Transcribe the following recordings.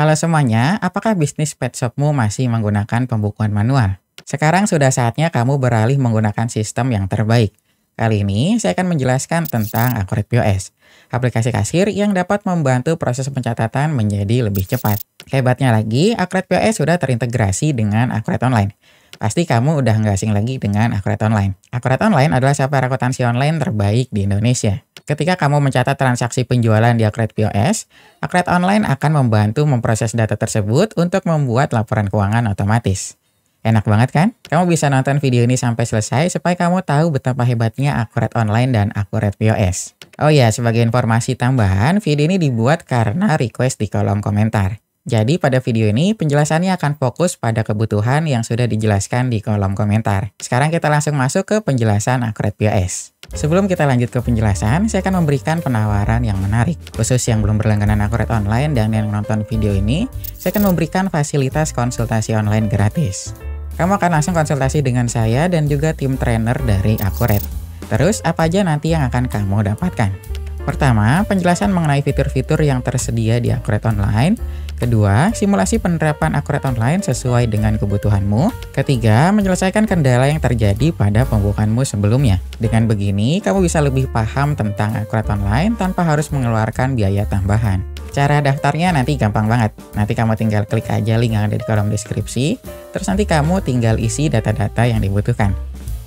Halo semuanya, apakah bisnis pet shopmu masih menggunakan pembukuan manual? Sekarang sudah saatnya kamu beralih menggunakan sistem yang terbaik. Kali ini saya akan menjelaskan tentang Accurate POS, aplikasi kasir yang dapat membantu proses pencatatan menjadi lebih cepat. Hebatnya lagi, Accurate POS sudah terintegrasi dengan Accurate Online. Pasti kamu udah nggak asing lagi dengan Accurate Online. Accurate Online adalah software akuntansi online terbaik di Indonesia. Ketika kamu mencatat transaksi penjualan di Accurate POS, Accurate Online akan membantu memproses data tersebut untuk membuat laporan keuangan otomatis. Enak banget kan? Kamu bisa nonton video ini sampai selesai supaya kamu tahu betapa hebatnya Accurate Online dan Accurate POS. Oh ya, sebagai informasi tambahan, video ini dibuat karena request di kolom komentar. Jadi pada video ini penjelasannya akan fokus pada kebutuhan yang sudah dijelaskan di kolom komentar. Sekarang kita langsung masuk ke penjelasan Accurate POS. Sebelum kita lanjut ke penjelasan, saya akan memberikan penawaran yang menarik. Khusus yang belum berlangganan Accurate Online dan yang menonton video ini, saya akan memberikan fasilitas konsultasi online gratis. Kamu akan langsung konsultasi dengan saya dan juga tim trainer dari Accurate. Terus, apa aja nanti yang akan kamu dapatkan? Pertama, penjelasan mengenai fitur-fitur yang tersedia di Accurate Online. Kedua, simulasi penerapan Accurate Online sesuai dengan kebutuhanmu. Ketiga, menyelesaikan kendala yang terjadi pada pembukaanmu sebelumnya. Dengan begini, kamu bisa lebih paham tentang Accurate Online tanpa harus mengeluarkan biaya tambahan. Cara daftarnya nanti gampang banget. Nanti kamu tinggal klik aja link yang ada di kolom deskripsi, terus nanti kamu tinggal isi data-data yang dibutuhkan.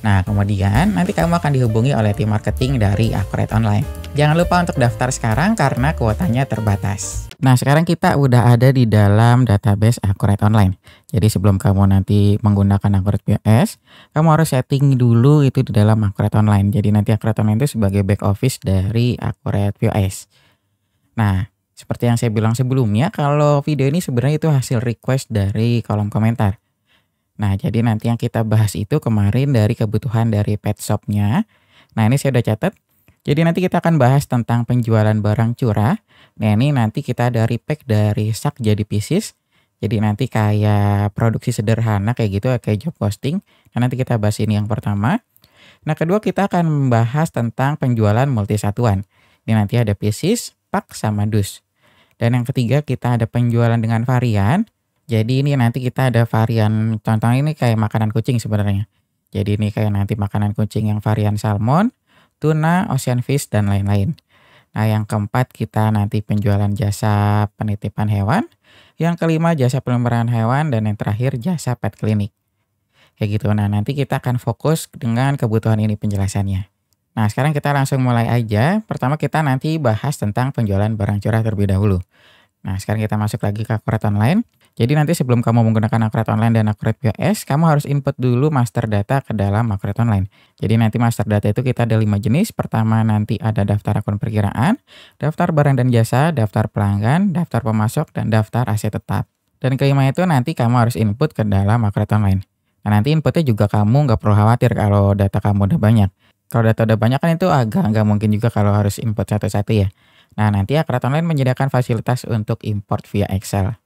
Nah, kemudian nanti kamu akan dihubungi oleh tim marketing dari Accurate Online. Jangan lupa untuk daftar sekarang karena kuotanya terbatas. Nah, sekarang kita udah ada di dalam database Accurate Online. Jadi sebelum kamu nanti menggunakan Accurate POS, kamu harus setting dulu itu di dalam Accurate Online. Jadi nanti Accurate Online itu sebagai back office dari Accurate POS. Nah, seperti yang saya bilang sebelumnya, kalau video ini sebenarnya itu hasil request dari kolom komentar. Nah, jadi nanti yang kita bahas itu kemarin dari kebutuhan dari pet shop-nya. Nah, ini saya udah catat. Jadi nanti kita akan bahas tentang penjualan barang curah. Nah, ini nanti kita dari pack dari sak jadi pieces. Jadi nanti kayak produksi sederhana kayak gitu, kayak job posting. Nah, nanti kita bahas ini yang pertama. Nah, kedua kita akan membahas tentang penjualan multisatuan. Ini nanti ada pieces, pack, sama dus. Dan yang ketiga kita ada penjualan dengan varian. Jadi ini nanti kita ada varian, contohnya ini kayak makanan kucing sebenarnya. Jadi ini kayak nanti makanan kucing yang varian salmon, tuna, ocean fish, dan lain-lain. Nah, yang keempat kita nanti penjualan jasa penitipan hewan. Yang kelima jasa peliharaan hewan, dan yang terakhir jasa pet clinic. Kayak gitu. Nah, nanti kita akan fokus dengan kebutuhan ini penjelasannya. Nah, sekarang kita langsung mulai aja. Pertama kita nanti bahas tentang penjualan barang curah terlebih dahulu. Nah, sekarang kita masuk lagi ke Accurate Online. Jadi nanti sebelum kamu menggunakan Accurate Online dan Accurate POS, kamu harus input dulu master data ke dalam Accurate Online. Jadi nanti master data itu kita ada 5 jenis. Pertama nanti ada daftar akun perkiraan, daftar barang dan jasa, daftar pelanggan, daftar pemasok, dan daftar aset tetap. Dan kelima itu nanti kamu harus input ke dalam Accurate Online. Nah, nanti inputnya juga kamu nggak perlu khawatir kalau data kamu udah banyak. Kalau data udah banyak kan itu agak nggak mungkin juga kalau harus input satu-satu ya. Nah, nanti Accurate Online menyediakan fasilitas untuk import via Excel.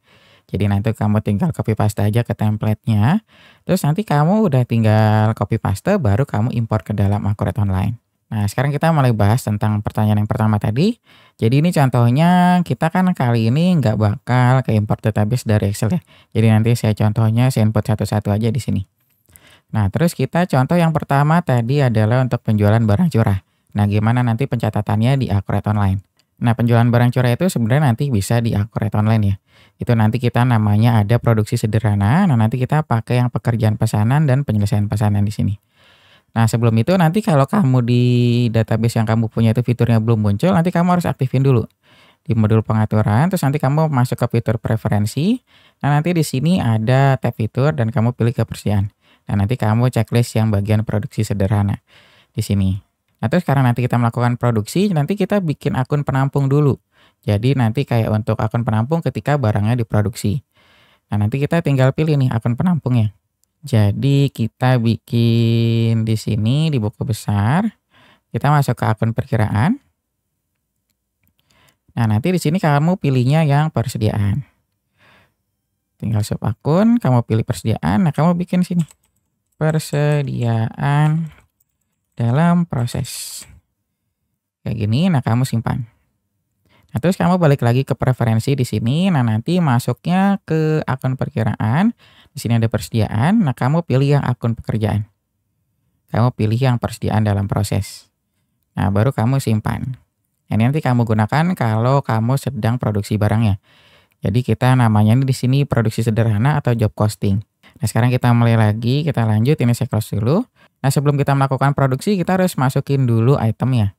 Jadi nanti kamu tinggal copy paste aja ke template-nya. Terus nanti kamu udah tinggal copy paste baru kamu import ke dalam Accurate Online. Nah, sekarang kita mulai bahas tentang pertanyaan yang pertama tadi. Jadi ini contohnya kita kan kali ini nggak bakal ke import database dari Excel ya. Jadi nanti saya contohnya saya input satu-satu aja di sini. Nah, terus kita contoh yang pertama tadi adalah untuk penjualan barang curah. Nah, gimana nanti pencatatannya di Accurate Online? Nah, penjualan barang curah itu sebenarnya nanti bisa di Accurate Online ya. Itu nanti kita namanya ada produksi sederhana. Nah, nanti kita pakai yang pekerjaan pesanan dan penyelesaian pesanan di sini. Nah, sebelum itu nanti kalau kamu di database yang kamu punya itu fiturnya belum muncul, nanti kamu harus aktifin dulu di modul pengaturan. Terus nanti kamu masuk ke fitur preferensi. Nah, nanti di sini ada tab fitur dan kamu pilih kebersihan. Nah, nanti kamu checklist yang bagian produksi sederhana di sini. Nah, terus karena nanti kita melakukan produksi, nanti kita bikin akun penampung dulu. Jadi nanti kayak untuk akun penampung ketika barangnya diproduksi. Nah, nanti kita tinggal pilih nih akun penampungnya. Jadi kita bikin di sini di buku besar, kita masuk ke akun perkiraan. Nah, nanti di sini kamu pilihnya yang persediaan. Tinggal sub akun, kamu pilih persediaan. Nah, kamu bikin sini persediaan dalam proses. Kayak gini, nah kamu simpan. Nah, terus kamu balik lagi ke preferensi di sini. Nah, nanti masuknya ke akun perkiraan. Di sini ada persediaan. Nah, kamu pilih yang akun pekerjaan. Kamu pilih yang persediaan dalam proses. Nah, baru kamu simpan. Nah, ini nanti kamu gunakan kalau kamu sedang produksi barangnya. Jadi kita namanya ini di sini produksi sederhana atau job costing. Nah, sekarang kita mulai lagi, kita lanjut, ini saya close dulu. Nah, sebelum kita melakukan produksi, kita harus masukin dulu itemnya.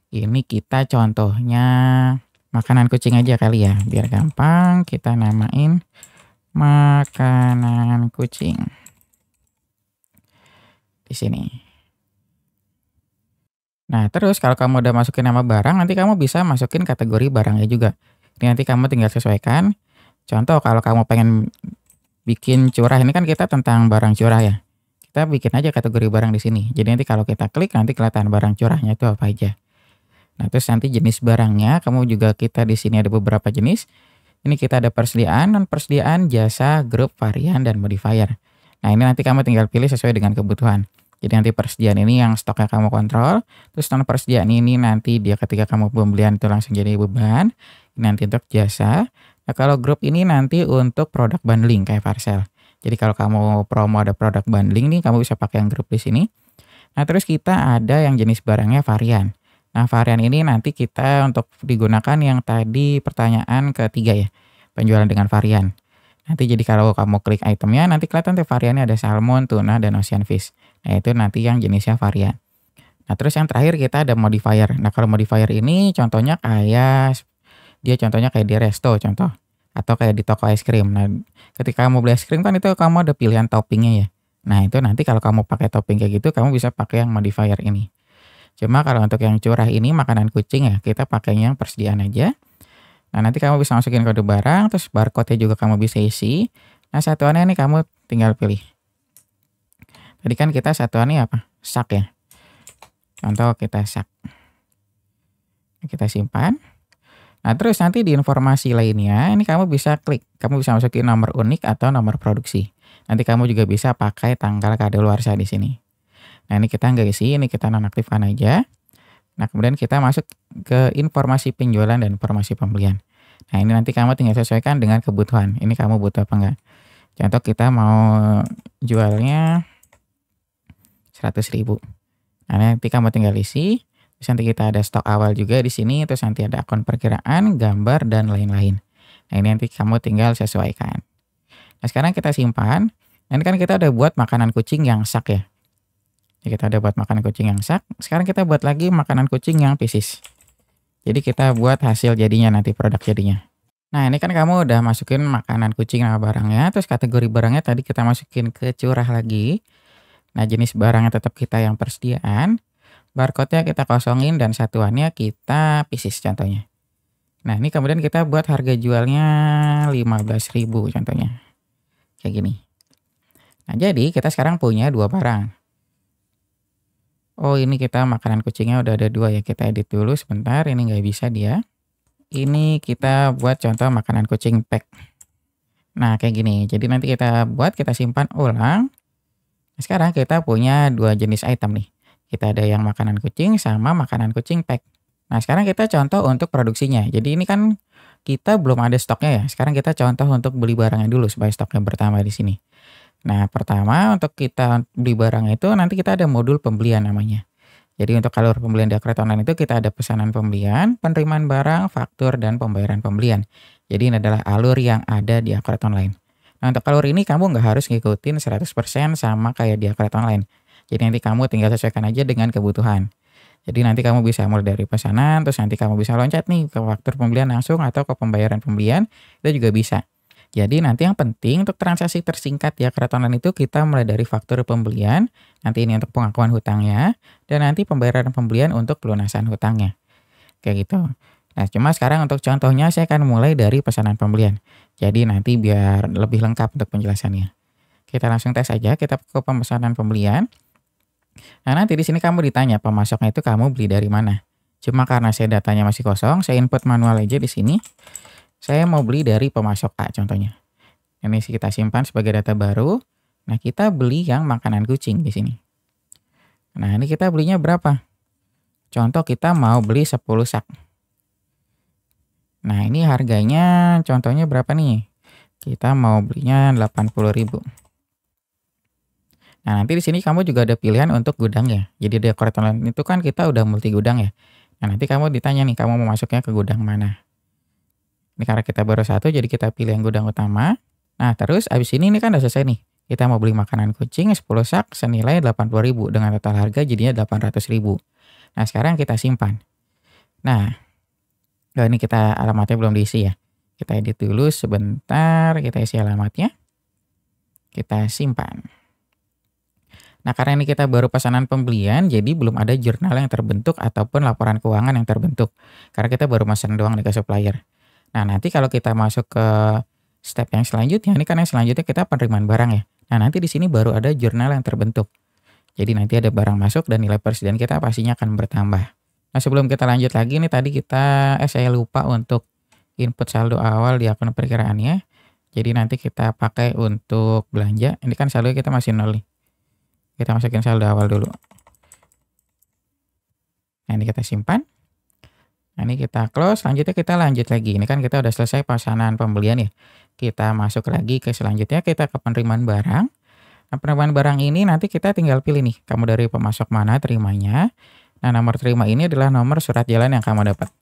Ini kita contohnya makanan kucing aja kali ya, biar gampang kita namain makanan kucing. Di sini. Nah, terus kalau kamu udah masukin nama barang, nanti kamu bisa masukin kategori barangnya juga. Ini nanti kamu tinggal sesuaikan. Contoh kalau kamu pengen bikin curah, ini kan kita tentang barang curah ya. Kita bikin aja kategori barang di sini. Jadi nanti kalau kita klik nanti kelihatan barang curahnya itu apa aja. Nah, terus nanti jenis barangnya, kamu juga kita di sini ada beberapa jenis. Ini kita ada persediaan, non persediaan, jasa, grup, varian, dan modifier. Nah, ini nanti kamu tinggal pilih sesuai dengan kebutuhan. Jadi nanti persediaan ini yang stoknya kamu kontrol, terus non persediaan ini nanti dia ketika kamu pembelian itu langsung jadi beban. Ini nanti untuk jasa. Nah, kalau grup ini nanti untuk produk bundling kayak parcel. Jadi kalau kamu promo ada produk bundling nih, kamu bisa pakai yang grup di sini. Nah, terus kita ada yang jenis barangnya varian. Nah, varian ini nanti kita untuk digunakan yang tadi pertanyaan ketiga ya, penjualan dengan varian. Nanti jadi kalau kamu klik itemnya, nanti kelihatan tuh variannya ada salmon, tuna, dan ocean fish. Nah, itu nanti yang jenisnya varian. Nah, terus yang terakhir kita ada modifier. Nah, kalau modifier ini contohnya kayak di resto contoh. Atau kayak di toko es krim. Nah, ketika kamu beli es krim kan itu kamu ada pilihan toppingnya ya. Nah, itu nanti kalau kamu pakai topping kayak gitu, kamu bisa pakai yang modifier ini. Cuma kalau untuk yang curah ini makanan kucing ya, kita pakainya yang persediaan aja. Nah, nanti kamu bisa masukin kode barang, terus barcode-nya juga kamu bisa isi. Nah, satuannya ini kamu tinggal pilih. Tadi kan kita satuannya apa? Sak ya. Contoh kita sak. Kita simpan. Nah, terus nanti di informasi lainnya, ini kamu bisa klik. Kamu bisa masukin nomor unik atau nomor produksi. Nanti kamu juga bisa pakai tanggal kadaluarsa di sini. Nah, ini kita nggak isi, ini kita nonaktifkan aja. Nah, kemudian kita masuk ke informasi penjualan dan informasi pembelian. Nah, ini nanti kamu tinggal sesuaikan dengan kebutuhan. Ini kamu butuh apa enggak. Contoh kita mau jualnya 100.000. Nah, nanti kamu tinggal isi. Terus nanti kita ada stok awal juga di sini. Terus nanti ada akun perkiraan, gambar, dan lain-lain. Nah, ini nanti kamu tinggal sesuaikan. Nah, sekarang kita simpan. Nah, ini kan kita udah buat makanan kucing yang sak ya. Jadi kita udah buat makanan kucing yang sak. Sekarang kita buat lagi makanan kucing yang pieces. Jadi kita buat hasil jadinya nanti, produk jadinya. Nah, ini kan kamu udah masukin makanan kucing nama barangnya. Terus kategori barangnya tadi kita masukin ke curah lagi. Nah, jenis barangnya tetap kita yang persediaan. Barcode-nya kita kosongin dan satuannya kita pieces contohnya. Nah, ini kemudian kita buat harga jualnya 15.000 contohnya. Kayak gini. Nah, jadi kita sekarang punya dua barang. Oh, ini kita makanan kucingnya udah ada dua ya. Kita edit dulu sebentar. Ini nggak bisa dia. Ini kita buat contoh makanan kucing pack. Nah, kayak gini. Jadi nanti kita buat, kita simpan ulang. Nah, sekarang kita punya dua jenis item nih. Kita ada yang makanan kucing sama makanan kucing pack. Nah, sekarang kita contoh untuk produksinya. Jadi ini kan kita belum ada stoknya ya. Sekarang kita contoh untuk beli barangnya dulu supaya stoknya bertambah di sini. Nah, pertama untuk kita beli barang itu nanti kita ada modul pembelian namanya. Jadi untuk alur pembelian di Akret Online itu kita ada pesanan pembelian, penerimaan barang, faktur, dan pembayaran pembelian. Jadi ini adalah alur yang ada di Akret Online. Nah, untuk alur ini kamu nggak harus ngikutin 100% sama kayak di Akret Online. Jadi nanti kamu tinggal sesuaikan aja dengan kebutuhan. Jadi nanti kamu bisa mulai dari pesanan, terus nanti kamu bisa loncat nih ke faktur pembelian langsung atau ke pembayaran pembelian, itu juga bisa. Jadi nanti yang penting untuk transaksi tersingkat di Akret Online itu kita mulai dari faktur pembelian, nanti ini untuk pengakuan hutangnya, dan nanti pembayaran pembelian untuk pelunasan hutangnya. Kayak gitu. Nah, cuma sekarang untuk contohnya saya akan mulai dari pesanan pembelian. Jadi nanti biar lebih lengkap untuk penjelasannya. Kita langsung tes aja, kita ke pemesanan pembelian. Nah, nanti di sini kamu ditanya pemasoknya itu kamu beli dari mana. Cuma karena saya datanya masih kosong, saya input manual aja di sini. Saya mau beli dari pemasok A contohnya. Ini sih kita simpan sebagai data baru. Nah, kita beli yang makanan kucing di sini. Nah, ini kita belinya berapa? Contoh kita mau beli 10 sak. Nah, ini harganya contohnya berapa nih? Kita mau belinya 80.000. Nah, nanti di sini kamu juga ada pilihan untuk gudang ya. Jadi di Aquarius Online itu kan kita udah multi gudang ya. Nah, nanti kamu ditanya nih, kamu mau masuknya ke gudang mana? Ini karena kita baru satu, jadi kita pilih yang gudang utama. Nah, terus abis ini kan udah selesai nih. Kita mau beli makanan kucing 10 sak senilai 80.000 dengan total harga jadinya 800.000. Nah, sekarang kita simpan. Nah, ini kita alamatnya belum diisi ya. Kita edit dulu sebentar, kita isi alamatnya. Kita simpan. Nah, karena ini kita baru pesanan pembelian, jadi belum ada jurnal yang terbentuk ataupun laporan keuangan yang terbentuk. Karena kita baru pesan doang nih ke supplier. Nah, nanti kalau kita masuk ke step yang selanjutnya, ini kan yang selanjutnya kita penerimaan barang ya. Nah, nanti di sini baru ada jurnal yang terbentuk. Jadi nanti ada barang masuk dan nilai persediaan kita pastinya akan bertambah. Nah, sebelum kita lanjut lagi nih tadi saya lupa untuk input saldo awal di akun perkiraannya. Jadi nanti kita pakai untuk belanja. Ini kan saldo kita masih 0 nih. Kita masukin saldo awal dulu. Nah, ini kita simpan. Nah, ini kita close, selanjutnya kita lanjut lagi. Ini kan kita udah selesai pesanan pembelian ya. Kita masuk lagi ke selanjutnya, kita ke penerimaan barang. Nah, penerimaan barang ini nanti kita tinggal pilih nih, kamu dari pemasok mana terimanya. Nah, nomor terima ini adalah nomor surat jalan yang kamu dapat.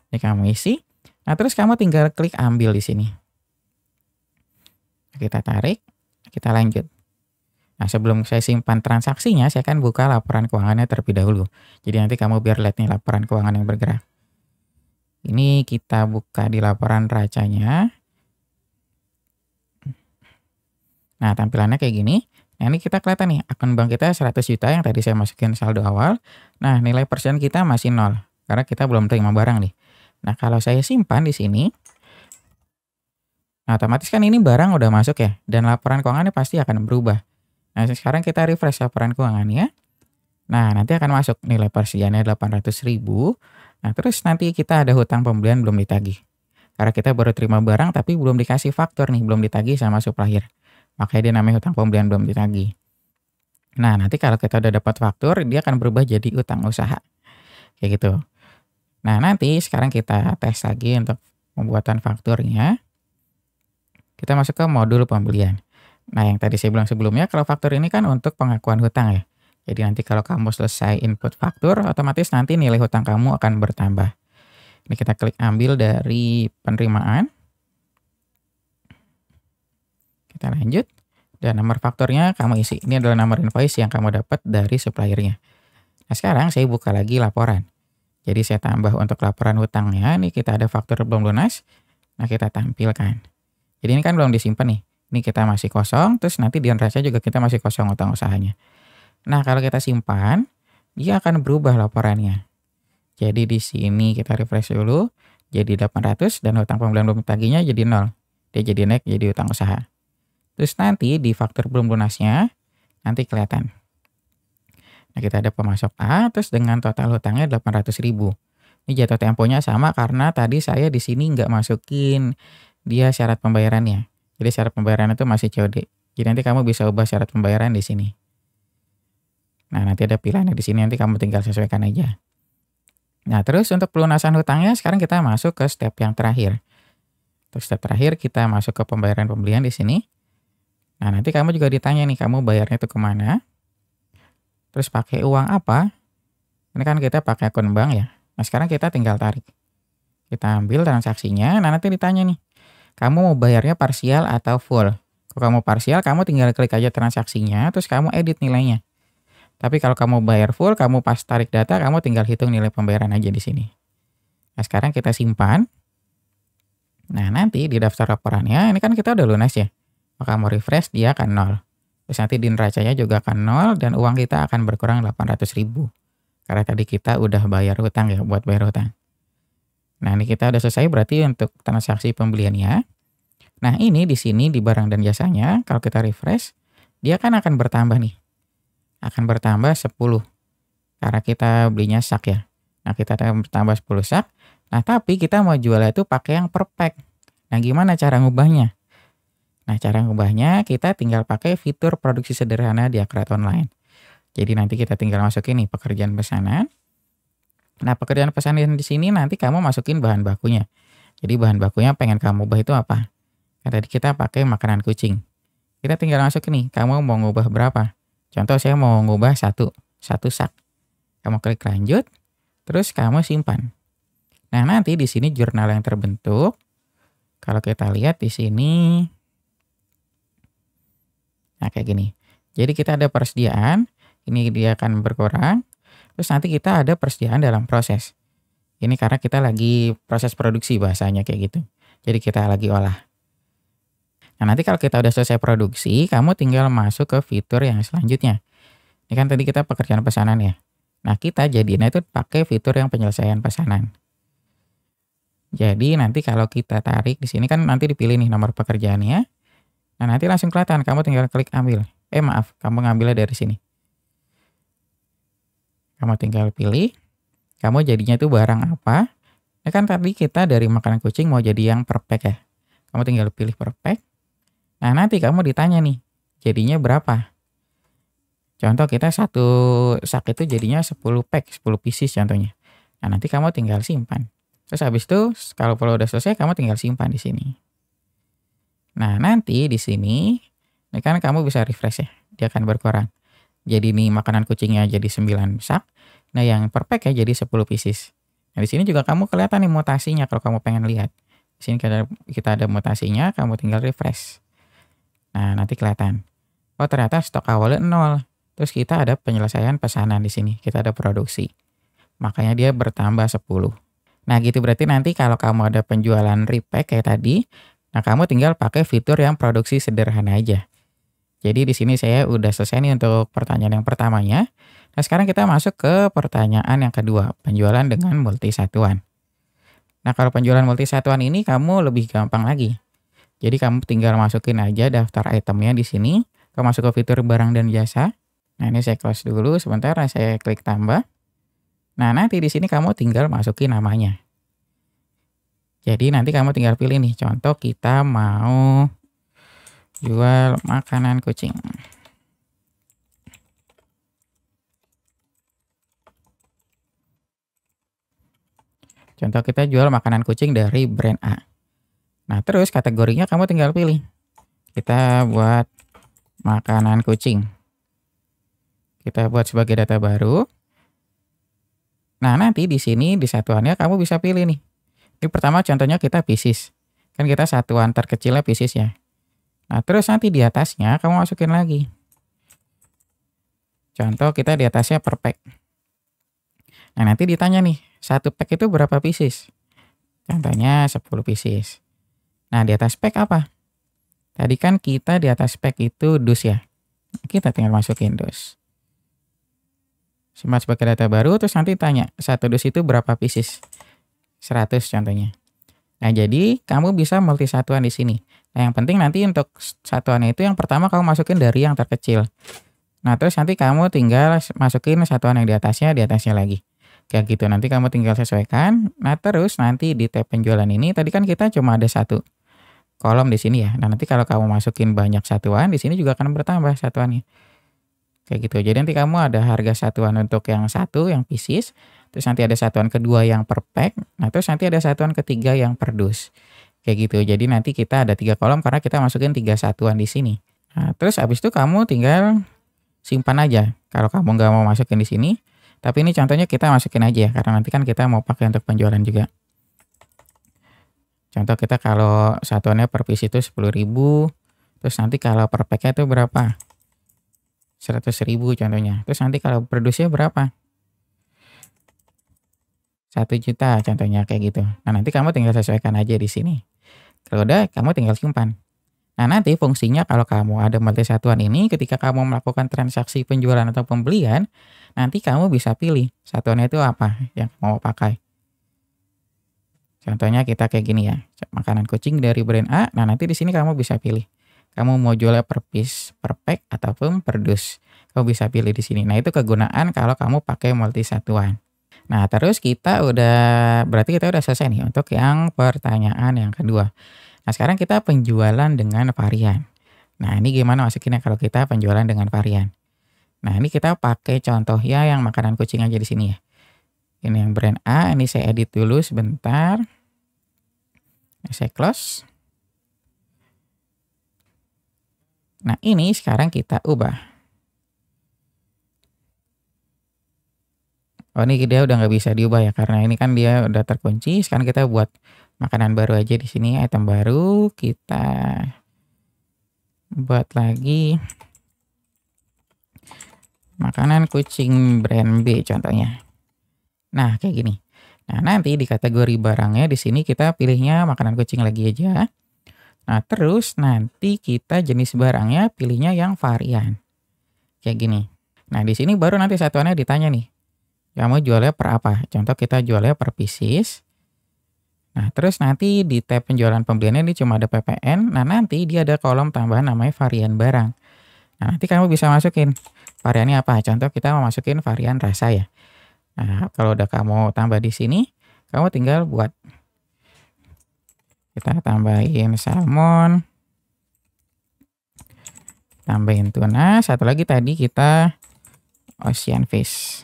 Ini kamu isi. Nah, terus kamu tinggal klik ambil di sini. Kita tarik, kita lanjut. Nah, sebelum saya simpan transaksinya, saya akan buka laporan keuangannya terlebih dahulu. Jadi nanti kamu biar lihat nih laporan keuangan yang bergerak. Ini kita buka di laporan racanya. Nah, tampilannya kayak gini. Nah, ini kita kelihatan nih, akun bank kita 100 juta yang tadi saya masukin saldo awal. Nah, nilai persen kita masih 0, karena kita belum terima barang nih. Nah, kalau saya simpan di sini, nah otomatis kan ini barang udah masuk ya, dan laporan keuangannya pasti akan berubah. Nah, sekarang kita refresh laporan keuangannya. Nah, nanti akan masuk nilai persediaannya 800.000. Nah, terus nanti kita ada hutang pembelian belum ditagih. Karena kita baru terima barang tapi belum dikasih faktur nih, belum ditagih sama supplier. Makanya dia namanya hutang pembelian belum ditagih. Nah, nanti kalau kita udah dapat faktur, dia akan berubah jadi utang usaha. Kayak gitu. Nah, nanti sekarang kita tes lagi untuk pembuatan fakturnya. Kita masuk ke modul pembelian. Nah, yang tadi saya bilang sebelumnya, kalau faktur ini kan untuk pengakuan hutang ya. Jadi nanti kalau kamu selesai input faktur, otomatis nanti nilai hutang kamu akan bertambah. Ini kita klik ambil dari penerimaan. Kita lanjut. Dan nomor fakturnya kamu isi. Ini adalah nomor invoice yang kamu dapat dari suppliernya. Nah, sekarang saya buka lagi laporan. Jadi saya tambah untuk laporan hutangnya. Ini kita ada faktur belum lunas. Nah, kita tampilkan. Jadi ini kan belum disimpan nih. Ini kita masih kosong, terus nanti di neraca juga kita masih kosong utang usahanya. Nah, kalau kita simpan, dia akan berubah laporannya. Jadi di sini kita refresh dulu, jadi 800 dan hutang pembelian belum tagihnya jadi 0. Dia jadi naik jadi utang usaha. Terus nanti di faktur belum lunasnya, nanti kelihatan. Nah, kita ada pemasok A, terus dengan total hutangnya 800.000. Ini jatuh temponya sama karena tadi saya di sini nggak masukin dia syarat pembayarannya. Jadi syarat pembayaran itu masih COD. Jadi nanti kamu bisa ubah syarat pembayaran di sini. Nah, nanti ada pilihannya di sini, nanti kamu tinggal sesuaikan aja. Nah, terus untuk pelunasan hutangnya sekarang kita masuk ke step yang terakhir. Untuk step terakhir kita masuk ke pembayaran pembelian di sini. Nah, nanti kamu juga ditanya nih, kamu bayarnya itu kemana? Terus pakai uang apa? Ini kan kita pakai akun bank ya. Nah, sekarang kita tinggal tarik. Kita ambil transaksinya. Nah, nanti ditanya nih, kamu mau bayarnya parsial atau full? Kalau kamu parsial, kamu tinggal klik aja transaksinya, terus kamu edit nilainya. Tapi kalau kamu bayar full, kamu pas tarik data, kamu tinggal hitung nilai pembayaran aja di sini. Nah, sekarang kita simpan. Nah, nanti di daftar laporannya, ini kan kita udah lunas ya. Maka kamu refresh, dia akan 0. Terus nanti di neracanya juga akan 0, dan uang kita akan berkurang 800.000. Karena tadi kita udah bayar hutang ya, buat bayar hutang. Nah, ini kita udah selesai berarti untuk transaksi pembeliannya. Nah, ini di sini di barang dan jasanya, kalau kita refresh, dia kan akan bertambah nih. Akan bertambah 10. Karena kita belinya sak ya. Nah, kita akan bertambah 10 sak. Nah, tapi kita mau jualnya itu pakai yang per pack. Nah, gimana cara ngubahnya? Nah, cara ngubahnya kita tinggal pakai fitur produksi sederhana di Aquarius Online. Jadi nanti kita tinggal masukin nih pekerjaan pesanan. Nah, pekerjaan pesanan di sini nanti kamu masukin bahan bakunya. Jadi bahan bakunya pengen kamu ubah itu apa? Kan tadi kita pakai makanan kucing. Kita tinggal masuk nih, kamu mau ngubah berapa? Contoh saya mau ngubah satu sak. Kamu klik lanjut, terus kamu simpan. Nah, nanti di sini jurnal yang terbentuk. Kalau kita lihat di sini, nah kayak gini. Jadi kita ada persediaan, ini dia akan berkurang. Terus nanti kita ada persediaan dalam proses. Ini karena kita lagi proses produksi bahasanya kayak gitu. Jadi kita lagi olah. Nah, nanti kalau kita udah selesai produksi, kamu tinggal masuk ke fitur yang selanjutnya. Ini kan tadi kita pekerjaan pesanan ya. Nah, kita jadinya itu pakai fitur yang penyelesaian pesanan. Jadi nanti kalau kita tarik di sini kan nanti dipilih nih nomor pekerjaannya. Nah, nanti langsung kelihatan, kamu tinggal klik ambil. Maaf, kamu ngambilnya dari sini. Kamu tinggal pilih, kamu jadinya itu barang apa. Ini kan tadi kita dari makanan kucing mau jadi yang per pack ya. Kamu tinggal pilih per pack. Nah, nanti kamu ditanya nih, jadinya berapa? Contoh kita satu sak itu jadinya 10 pack, 10 pieces contohnya. Nah, nanti kamu tinggal simpan. Terus habis itu kalau udah selesai kamu tinggal simpan di sini. Nah, nanti di sini ini kan kamu bisa refresh ya. Dia akan berkurang. Jadi nih makanan kucingnya jadi 9 sak. Nah, yang per pack ya jadi 10 pieces. Nah, di sini juga kamu kelihatan nih mutasinya kalau kamu pengen lihat. Di sini kita ada mutasinya, kamu tinggal refresh. Nah, nanti kelihatan. Oh, ternyata stok awalnya 0. Terus kita ada penyelesaian pesanan di sini. Kita ada produksi. Makanya dia bertambah 10. Nah, gitu berarti nanti kalau kamu ada penjualan repack kayak tadi, nah kamu tinggal pakai fitur yang produksi sederhana aja. Jadi di sini saya udah selesai nih untuk pertanyaan yang pertamanya. Nah, sekarang kita masuk ke pertanyaan yang kedua, penjualan dengan multisatuan. Nah, kalau penjualan multisatuan ini kamu lebih gampang lagi. Jadi kamu tinggal masukin aja daftar itemnya di sini. Kamu masuk ke fitur barang dan jasa. Nah, ini saya close dulu sebentar, saya klik tambah. Nah, nanti di sini kamu tinggal masukin namanya. Jadi nanti kamu tinggal pilih nih, contoh kita mau jual makanan kucing. Contoh kita jual makanan kucing dari brand A. Nah, terus kategorinya kamu tinggal pilih. Kita buat makanan kucing. Kita buat sebagai data baru. Nah, nanti di sini di satuannya kamu bisa pilih nih. Ini pertama contohnya kita pieces. Kan kita satuan terkecilnya pieces ya. Nah, terus nanti di atasnya kamu masukin lagi. Contoh kita di atasnya per pack. Nah, nanti ditanya nih, satu pack itu berapa pieces? Contohnya 10 pieces. Nah, di atas pack apa? Tadi kan kita di atas pack itu dus ya. Kita tinggal masukin dus. Simpan sebagai data baru, terus nanti tanya, satu dus itu berapa pieces? 100 contohnya. Nah, jadi kamu bisa multisatuan di sini. Nah, yang penting nanti untuk satuannya itu yang pertama kamu masukin dari yang terkecil. Nah, terus nanti kamu tinggal masukin satuan yang di atasnya lagi. Kayak gitu, nanti kamu tinggal sesuaikan. Nah, terus nanti di tab penjualan ini, tadi kan kita cuma ada satu kolom di sini ya. Nah, nanti kalau kamu masukin banyak satuan, di sini juga akan bertambah satuannya. Kayak gitu. Jadi nanti kamu ada harga satuan untuk yang satu, yang pieces. Terus nanti ada satuan kedua yang per pack. Nah, terus nanti ada satuan ketiga yang per dus. Kayak gitu. Jadi nanti kita ada 3 kolom karena kita masukin 3 satuan di sini. Nah, terus habis itu kamu tinggal simpan aja. Kalau kamu nggak mau masukin di sini. Tapi ini contohnya kita masukin aja ya. Karena nanti kan kita mau pakai untuk penjualan juga. Contoh kita kalau satuannya per piece itu 10.000. Terus nanti kalau per packnya itu berapa? 100.000 contohnya. Terus nanti kalau per dusnya berapa? 1 juta contohnya kayak gitu. Nah, nanti kamu tinggal sesuaikan aja di sini. Kalau udah, kamu tinggal simpan. Nah, nanti fungsinya kalau kamu ada multisatuan ini, ketika kamu melakukan transaksi penjualan atau pembelian, nanti kamu bisa pilih satuannya itu apa yang mau pakai. Contohnya kita kayak gini ya, makanan kucing dari brand A. Nah, nanti di sini kamu bisa pilih. Kamu mau jualnya per piece, per pack, ataupun per dus. Kamu bisa pilih di sini. Nah, itu kegunaan kalau kamu pakai multisatuan. Nah, terus berarti kita udah selesai nih untuk yang pertanyaan yang kedua. Nah, sekarang kita penjualan dengan varian. Nah, ini gimana masukinnya kalau kita penjualan dengan varian. Nah, ini kita pakai contoh ya yang makanan kucing aja di sini ya. Ini yang brand A, ini saya edit dulu sebentar. Saya close. Nah, ini sekarang kita ubah. Oh, ini dia udah nggak bisa diubah ya, karena ini kan dia udah terkunci. Sekarang kita buat makanan baru aja di sini, item baru. Kita buat lagi makanan kucing brand B contohnya. Nah, kayak gini. Nah, nanti di kategori barangnya di sini kita pilihnya makanan kucing lagi aja. Nah, terus nanti kita jenis barangnya pilihnya yang varian. Kayak gini. Nah, di sini baru nanti satuannya ditanya nih. Kamu jualnya per apa? Contoh kita jualnya per pieces. Nah, terus nanti di tab penjualan pembeliannya ini cuma ada PPN. Nah, nanti dia ada kolom tambahan namanya varian barang. Nah, nanti kamu bisa masukin variannya apa. Contoh kita mau masukin varian rasa ya. Nah, kalau udah kamu tambah di sini, kamu tinggal buat. Kita tambahin salmon. Tambahin tuna. Satu lagi tadi kita ocean fish.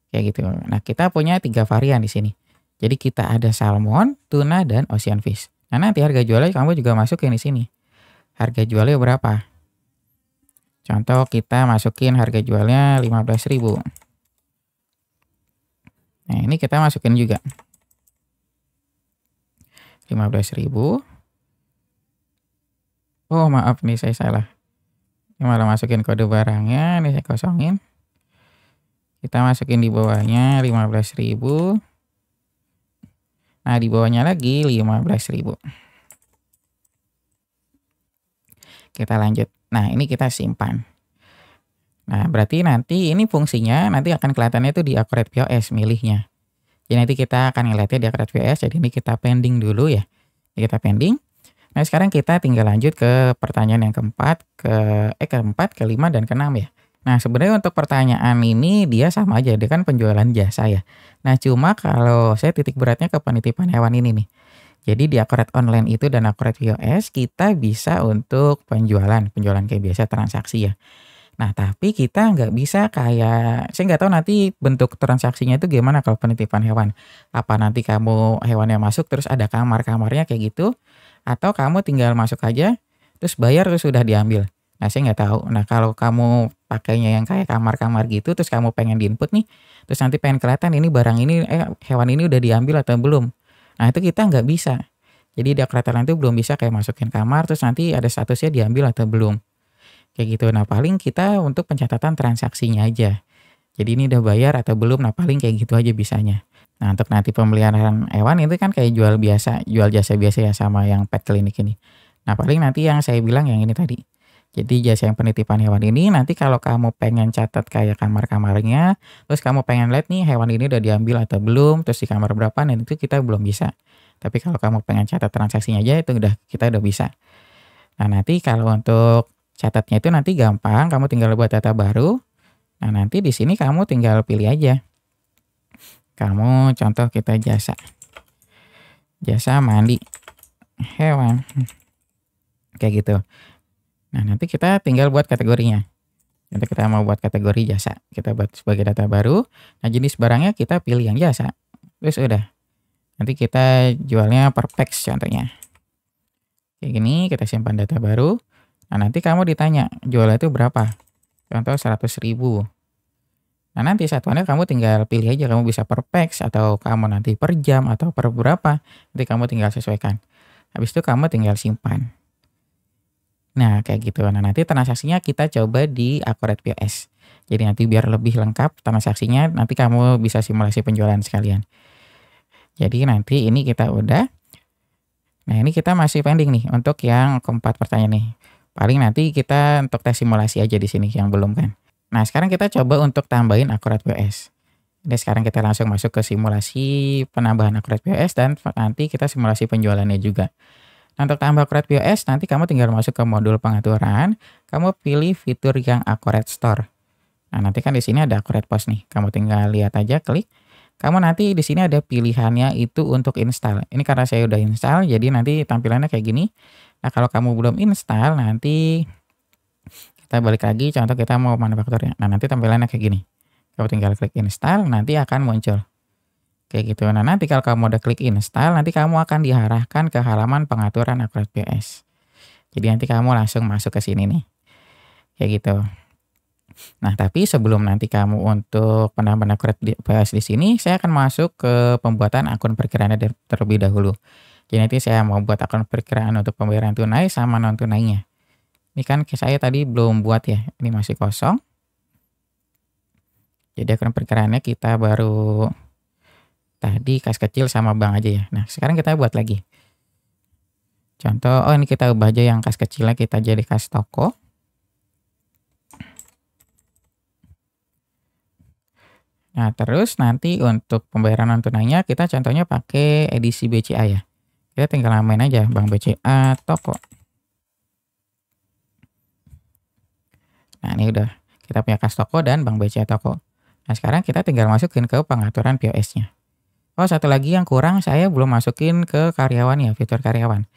Kayak gitu. Nah, kita punya 3 varian di sini. Jadi kita ada salmon, tuna, dan ocean fish. Nah, nanti harga jualnya kamu juga masukin di sini. Harga jualnya berapa? Contoh kita masukin harga jualnya 15.000. Nah, ini kita masukin juga. 15.000. Oh, maaf nih saya salah. Ini malah masukin kode barangnya, ini saya kosongin. Kita masukin di bawahnya 15.000. Nah, di bawahnya lagi 15.000. Kita lanjut. Nah, ini kita simpan. Nah, berarti nanti ini fungsinya nanti akan kelihatannya itu di Accurate POS milihnya. Jadi nanti kita akan ngeliatnya di Accurate POS. Jadi ini kita pending dulu ya. Jadi kita pending. Nah, sekarang kita tinggal lanjut ke pertanyaan yang keempat, keempat, kelima, dan keenam ya. Nah, sebenarnya untuk pertanyaan ini dia sama aja, dia kan penjualan jasa ya. Nah, cuma kalau saya titik beratnya ke penitipan hewan ini nih. Jadi di Accurate Online itu dan Accurate POS kita bisa untuk penjualan kayak biasa transaksi ya. Nah, tapi kita nggak bisa kayak, saya nggak tahu nanti bentuk transaksinya itu gimana kalau penitipan hewan. Apa nanti kamu hewannya masuk terus ada kamar-kamarnya kayak gitu, atau kamu tinggal masuk aja, terus bayar terus sudah diambil. Nah, saya nggak tahu. Nah, kalau kamu pakainya yang kayak kamar-kamar gitu, terus kamu pengen di-input nih, terus nanti pengen kelihatan ini barang ini, hewan ini udah diambil atau belum. Nah, itu kita nggak bisa. Jadi di Accurate Online itu belum bisa kayak masukin kamar, terus nanti ada statusnya diambil atau belum. Kayak gitu. Nah, paling kita untuk pencatatan transaksinya aja. Jadi ini udah bayar atau belum, nah paling kayak gitu aja bisanya. Nah, untuk nanti pemeliharaan hewan itu kan kayak jual biasa, jual jasa biasa ya sama yang pet clinic ini. Nah, paling nanti yang saya bilang yang ini tadi. Jadi jasa yang penitipan hewan ini nanti kalau kamu pengen catat kayak kamar-kamarnya, terus kamu pengen lihat nih hewan ini udah diambil atau belum, terus di kamar berapa, nah itu kita belum bisa. Tapi kalau kamu pengen catat transaksinya aja itu kita udah bisa. Nah, nanti kalau untuk catatnya itu nanti gampang, kamu tinggal buat data baru. Nah, nanti di sini kamu tinggal pilih aja. Kamu contoh kita jasa mandi hewan. Kayak gitu. Nah, nanti kita tinggal buat kategorinya. Nanti kita mau buat kategori jasa. Kita buat sebagai data baru. Nah, jenis barangnya kita pilih yang jasa. Terus udah. Nanti kita jualnya per packs contohnya. Kayak gini, kita simpan data baru. Nah, nanti kamu ditanya, jualnya itu berapa? Contoh 100.000. Nah, nanti satuannya kamu tinggal pilih aja. Kamu bisa per packs, atau kamu nanti per jam, atau per berapa. Nanti kamu tinggal sesuaikan. Habis itu kamu tinggal simpan. Nah, kayak gitu. Nah, nanti transaksinya kita coba di Accurate POS. Jadi nanti biar lebih lengkap transaksinya, nanti kamu bisa simulasi penjualan sekalian. Jadi nanti ini kita udah. Nah, ini kita masih pending nih untuk yang keempat pertanyaan nih. Paling nanti kita untuk tes simulasi aja di sini yang belum kan. Nah, sekarang kita coba untuk tambahin Accurate POS. Jadi sekarang kita langsung masuk ke simulasi penambahan Accurate POS dan nanti kita simulasi penjualannya juga. Nah, untuk tambah Accurate POS, nanti kamu tinggal masuk ke modul pengaturan, kamu pilih fitur yang Accurate Store. Nah, nanti kan di sini ada Accurate POS nih. Kamu tinggal lihat aja, klik. Kamu nanti di sini ada pilihannya itu untuk install. Ini karena saya udah install, jadi nanti tampilannya kayak gini. Nah, kalau kamu belum install, nanti kita balik lagi, contoh kita mau manufakturnya. Nah, nanti tampilannya kayak gini. Kamu tinggal klik install, nanti akan muncul. Kayak gitu. Nah, nanti kalau kamu udah klik install, nanti kamu akan diarahkan ke halaman pengaturan Acrobat POS. Jadi nanti kamu langsung masuk ke sini nih. Kayak gitu. Nah, tapi sebelum nanti kamu untuk penambahan Acrobat POS di sini, saya akan masuk ke pembuatan akun perkiraannya terlebih dahulu. Jadi nanti saya mau buat akun perkiraan untuk pembayaran tunai sama non tunainya. Ini kan saya tadi belum buat ya, ini masih kosong. Jadi akun perkiraannya kita baru tadi kas kecil sama bank aja ya. Nah, sekarang kita buat lagi. Contoh, oh ini kita ubah aja yang kas kecilnya kita jadi kas toko. Nah, terus nanti untuk pembayaran non tunainya kita contohnya pakai edisi BCA ya. Kita tinggal namain aja Bank BCA Toko. Nah, ini udah kita punya kas toko dan Bank BCA Toko. Nah, sekarang kita tinggal masukin ke pengaturan POS-nya. Oh, satu lagi yang kurang saya belum masukin ke karyawan ya, fitur karyawan.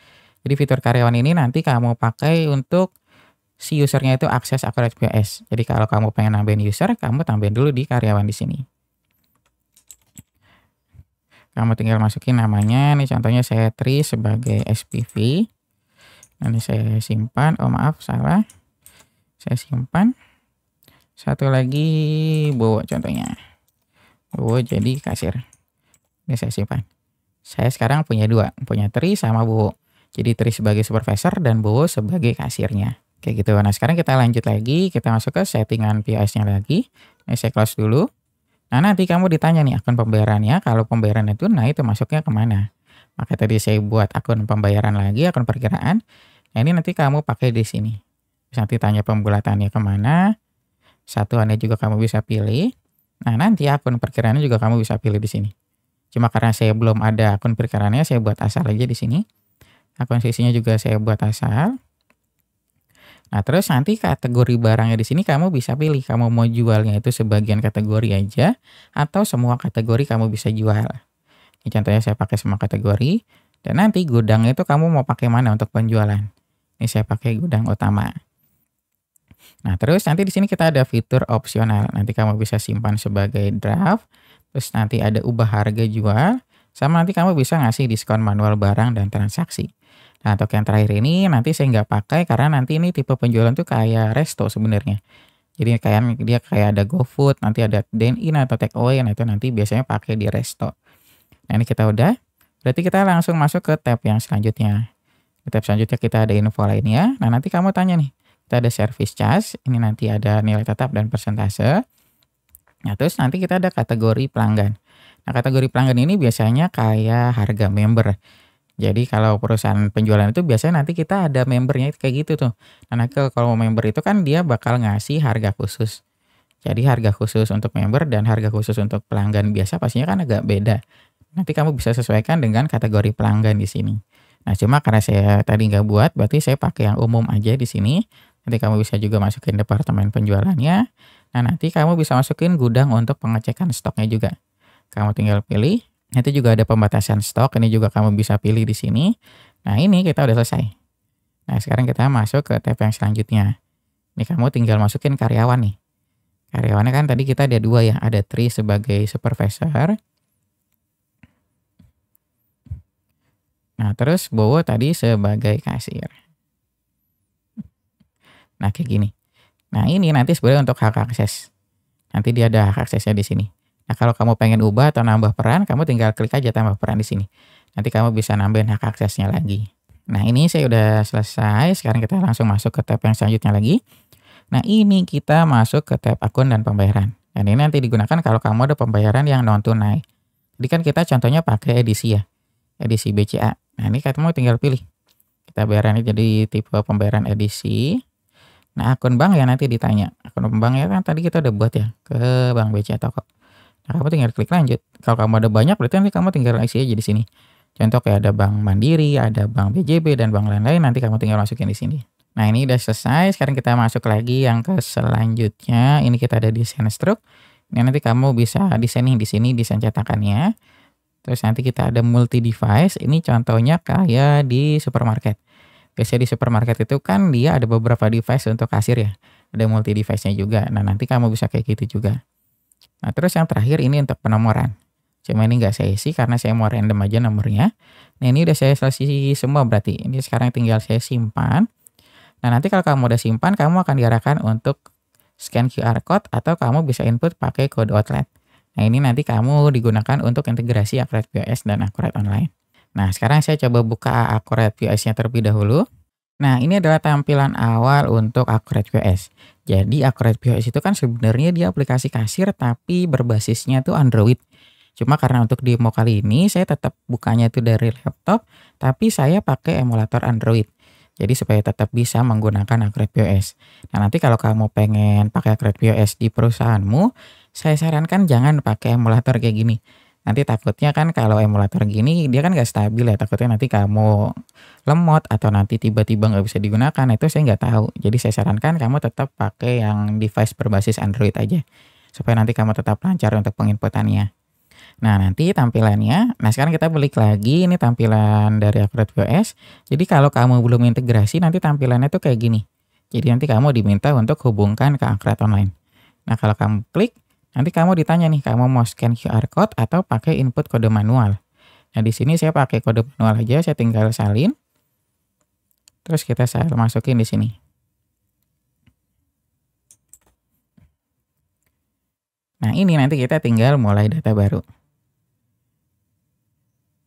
Jadi fitur karyawan ini nanti kamu pakai untuk si usernya itu akses Acrobat POS. Jadi kalau kamu pengen nambahin user, kamu tambahin dulu di karyawan di sini. Kamu tinggal masukin namanya, nih contohnya saya Tri sebagai SPV. Nanti saya simpan, oh maaf salah. Saya simpan. Satu lagi Bowo contohnya. Bowo jadi kasir. Ini saya simpan. Saya sekarang punya dua, punya Tri sama Bowo. Jadi Tri sebagai supervisor dan Bowo sebagai kasirnya. Kayak gitu. Nah, sekarang kita lanjut lagi, kita masuk ke settingan POS-nya lagi. Ini saya close dulu. Nah, nanti kamu ditanya nih akun pembayarannya, kalau pembayarannya tunai itu masuknya kemana? Maka tadi saya buat akun pembayaran lagi, akun perkiraan. Nah, ini nanti kamu pakai di sini. Terus nanti tanya pembulatannya kemana, satuannya juga kamu bisa pilih. Nah, nanti akun perkiraannya juga kamu bisa pilih di sini. Cuma karena saya belum ada akun perkiraannya, saya buat asal aja di sini. Akun sisinya juga saya buat asal. Nah, terus nanti kategori barangnya di sini kamu bisa pilih, kamu mau jualnya itu sebagian kategori aja, atau semua kategori kamu bisa jual. Ini contohnya saya pakai semua kategori, dan nanti gudangnya itu kamu mau pakai mana untuk penjualan. Ini saya pakai gudang utama. Nah, terus nanti di sini kita ada fitur opsional, nanti kamu bisa simpan sebagai draft, terus nanti ada ubah harga jual, sama nanti kamu bisa ngasih diskon manual barang dan transaksi. Nah, untuk yang terakhir ini nanti saya nggak pakai karena nanti ini tipe penjualan tuh kayak resto sebenarnya. Jadi kayak dia kayak ada GoFood, nanti ada dine-in atau take away, nah itu nanti biasanya pakai di resto. Nah, ini kita udah, berarti kita langsung masuk ke tab yang selanjutnya. Di tab selanjutnya kita ada info lainnya. Nah, nanti kamu tanya nih, kita ada service charge, ini nanti ada nilai tetap dan persentase. Nah, terus nanti kita ada kategori pelanggan. Nah, kategori pelanggan ini biasanya kayak harga member. Jadi kalau perusahaan penjualan itu biasanya nanti kita ada membernya kayak gitu tuh. Nah, kalau member itu kan dia bakal ngasih harga khusus. Jadi harga khusus untuk member dan harga khusus untuk pelanggan biasa pastinya kan agak beda. Nanti kamu bisa sesuaikan dengan kategori pelanggan di sini. Nah, cuma karena saya tadi nggak buat, berarti saya pakai yang umum aja di sini. Nanti kamu bisa juga masukin departemen penjualannya. Nah, nanti kamu bisa masukin gudang untuk pengecekan stoknya juga. Kamu tinggal pilih. Nanti juga ada pembatasan stok, ini juga kamu bisa pilih di sini. Nah, ini kita udah selesai. Nah, sekarang kita masuk ke tab yang selanjutnya. Ini kamu tinggal masukin karyawan nih. Karyawannya kan tadi kita ada dua ya, ada Tri sebagai supervisor. Nah, terus Bowo tadi sebagai kasir. Nah, kayak gini. Nah, ini nanti sebenarnya untuk hak akses. Nanti dia ada hak aksesnya di sini. Nah, kalau kamu pengen ubah atau nambah peran, kamu tinggal klik aja tambah peran di sini. Nanti kamu bisa nambahin hak aksesnya lagi. Nah, ini saya udah selesai. Sekarang kita langsung masuk ke tab yang selanjutnya lagi. Nah, ini kita masuk ke tab akun dan pembayaran. Dan ini nanti digunakan kalau kamu ada pembayaran yang non tunai. Jadi kan kita contohnya pakai edisi ya. Edisi BCA. Nah, ini kamu tinggal pilih. Kita bayarannya jadi tipe pembayaran edisi. Nah, akun bank ya nanti ditanya. Akun bank ya kan tadi kita udah buat ya ke Bank BCA Toko. Nah, kamu tinggal klik lanjut. Kalau kamu ada banyak, berarti nanti kamu tinggal isi aja di sini. Contoh kayak ada Bank Mandiri, ada Bank BJB, dan bank lain-lain, nanti kamu tinggal masukin di sini. Nah, ini udah selesai. Sekarang kita masuk lagi yang ke selanjutnya. Ini kita ada desain stroke. Ini nanti kamu bisa desain di sini, desain cetakannya. Terus nanti kita ada multi device. Ini contohnya kayak di supermarket. Biasanya di supermarket itu kan dia ada beberapa device untuk kasir ya. Ada multi device-nya juga. Nah, nanti kamu bisa kayak gitu juga. Nah, terus yang terakhir ini untuk penomoran. Cuma ini nggak saya isi karena saya mau random aja nomornya. Nah, ini udah saya selesai semua berarti. Ini sekarang tinggal saya simpan. Nah, nanti kalau kamu udah simpan, kamu akan diarahkan untuk scan QR code atau kamu bisa input pakai kode outlet. Nah, ini nanti kamu digunakan untuk integrasi Accurate POS dan Accurate Online. Nah, sekarang saya coba buka Accurate POS-nya terlebih dahulu. Nah, ini adalah tampilan awal untuk Accurate POS. Jadi, Accurate POS itu kan sebenarnya dia aplikasi kasir tapi berbasisnya tuh Android. Cuma karena untuk demo kali ini saya tetap bukanya itu dari laptop, tapi saya pakai emulator Android. Jadi supaya tetap bisa menggunakan Accurate POS. Nah, nanti kalau kamu pengen pakai Accurate POS di perusahaanmu, saya sarankan jangan pakai emulator kayak gini. Nanti takutnya kan kalau emulator gini dia kan nggak stabil ya, takutnya nanti kamu lemot atau nanti tiba-tiba nggak bisa digunakan. Nah, itu saya nggak tahu. Jadi saya sarankan kamu tetap pakai yang device berbasis Android aja. Supaya nanti kamu tetap lancar untuk penginputannya. Nah, nanti tampilannya, nah sekarang kita balik lagi, ini tampilan dari Accurate POS. Jadi kalau kamu belum integrasi, nanti tampilannya tuh kayak gini. Jadi nanti kamu diminta untuk hubungkan ke Accurate Online. Nah, kalau kamu klik, nanti kamu ditanya nih, kamu mau scan QR code atau pakai input kode manual. Nah, di sini saya pakai kode manual aja, saya tinggal salin. Terus kita masukin di sini. Nah, ini nanti kita tinggal mulai data baru.